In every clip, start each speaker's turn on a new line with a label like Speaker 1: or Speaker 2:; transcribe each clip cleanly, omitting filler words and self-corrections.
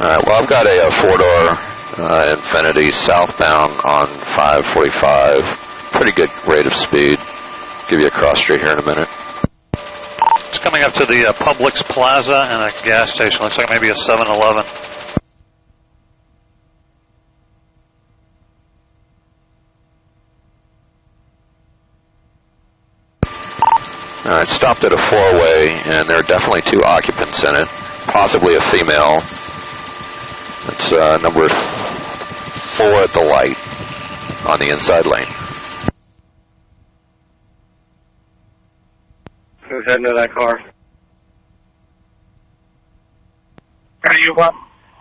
Speaker 1: Alright, well I've got a four-door Infiniti southbound on 545. Pretty good rate of speed. Give you a cross street here in a minute.
Speaker 2: It's coming up to the Publix Plaza and a gas station. Looks like maybe a 7-Eleven.
Speaker 1: It stopped at a four-way, and there are definitely two occupants in it, possibly a female. It's number 4 at the light on the inside lane.
Speaker 3: Who's heading to that car?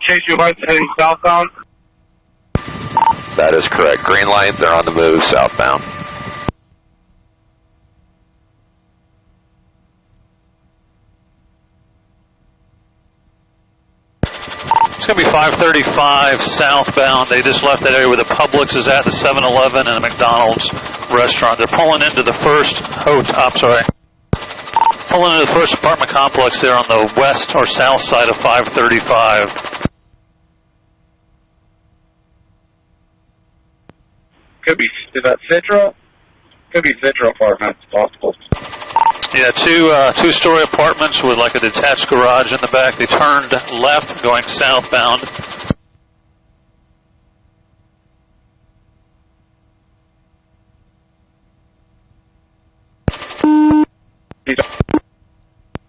Speaker 3: Chase, you lights heading southbound?
Speaker 1: That is correct. Green light, they're on the move southbound.
Speaker 2: It's going to be 535 southbound. They just left that area where the Publix is at, the 7-Eleven and the McDonald's restaurant. They're pulling into the first pulling into the first apartment complex there on the west or south side of 535.
Speaker 3: Could be, is that Citra? Could be Citra apartments, possible.
Speaker 2: Yeah, two-story apartments with like a detached garage in the back. They turned left going southbound.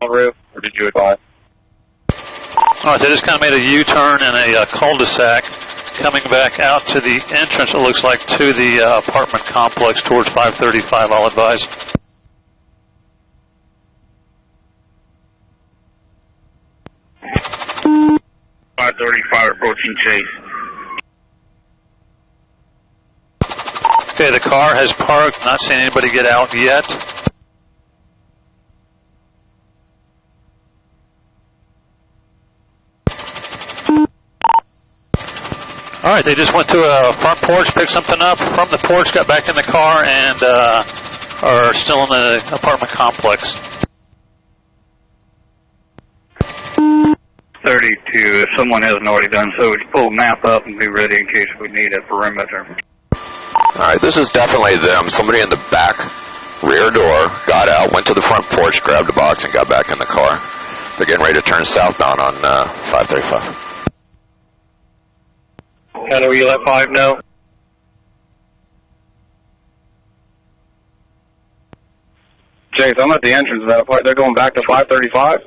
Speaker 3: Roof, or did you advise?
Speaker 2: All right, they just kind of made a U-turn in a cul-de-sac coming back out to the entrance, it looks like, to the apartment complex towards 535, I'll advise.
Speaker 3: Approaching Chase.
Speaker 2: Okay, the car has parked. Not seeing anybody get out yet. All right, they just went to a front porch, picked something up from the porch, got back in the car, and are still in the apartment complex.
Speaker 3: 32, if someone hasn't already done so, just pull a map up and be ready in case we need a perimeter.
Speaker 1: Alright, this is definitely them. Somebody in the back rear door got out, went to the front porch, grabbed a box, and got back in the car. They're getting ready to turn southbound on 535.
Speaker 3: Kind of where you let 5 know? Chase, I'm at the entrance of that apartment. They're going back to 535?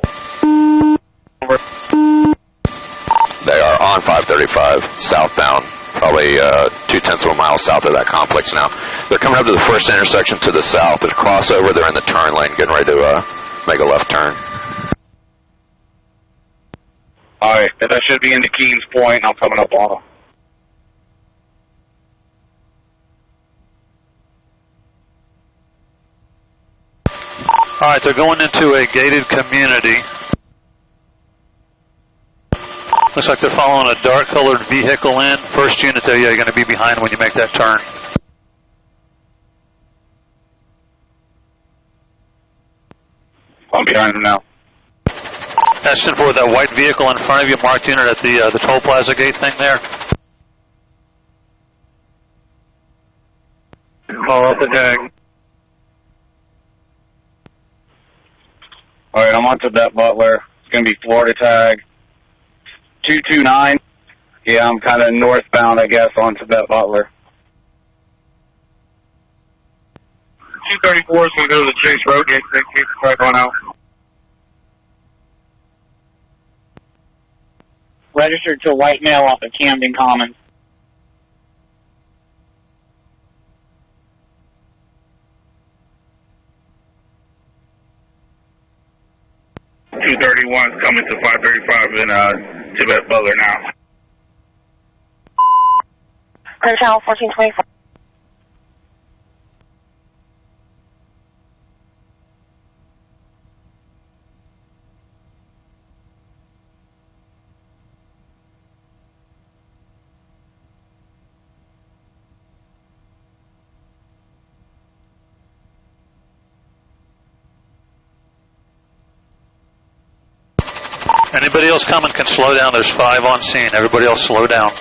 Speaker 1: They are on 535, southbound, probably 0.2 of a mile south of that complex now. They're coming up to the first intersection to the south. There's a crossover. They're in the turn lane, getting ready to make a left turn.
Speaker 3: All right, that should be into Keenes Pointe. I'm coming up on them.
Speaker 2: All right, they're going into a gated community. Looks like they're following a dark-colored vehicle in. First unit there, yeah, you're going to be behind when you make that turn.
Speaker 3: I'm behind them now.
Speaker 2: Destined for that white vehicle in front of you, marked unit at the toll plaza gate thing there.
Speaker 3: Call up the tag. All right, I'm on to that Butler. It's going to be Florida tag 229. Yeah, I'm kind of northbound, I guess, on Tibet Butler. 234 is going to go to the Chase Road gate. Keep the track on out.
Speaker 4: Registered to white male off of Camden Commons.
Speaker 3: .231 coming to 535 in Tibet Butler now.
Speaker 4: Clear channel 1424.
Speaker 2: Anybody else coming can slow down. There's 5 on scene. Everybody else slow down.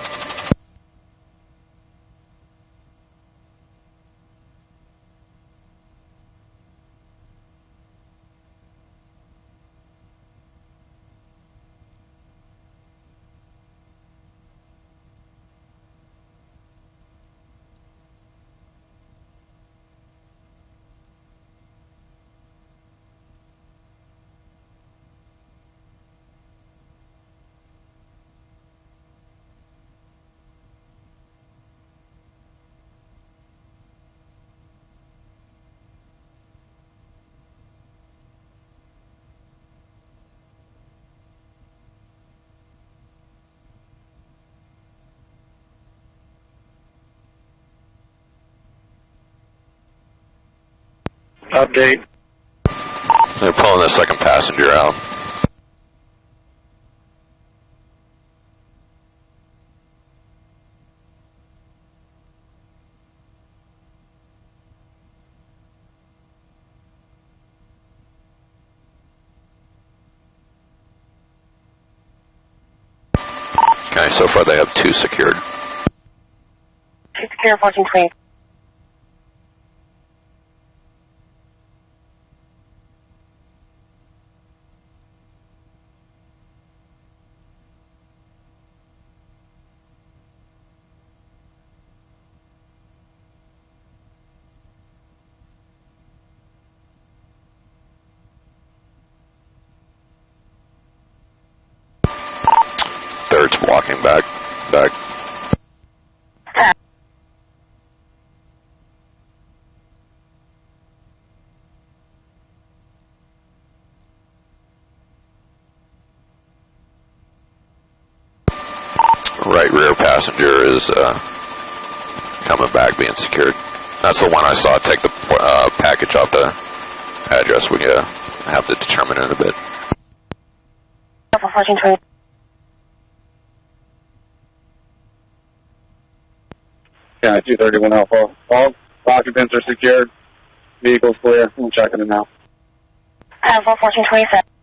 Speaker 3: Update.
Speaker 1: They're pulling the second passenger out. Okay, so far they have 2 secured.
Speaker 4: Secure 1420.
Speaker 1: Third's walking back. Right rear passenger is coming back, being secured. That's the one I saw take the package off the address. We have to determine in a bit.
Speaker 4: 1420.
Speaker 3: Yeah, 231 Alpha. All occupants are secured. Vehicle's clear. I'm checking it now.
Speaker 4: 1427.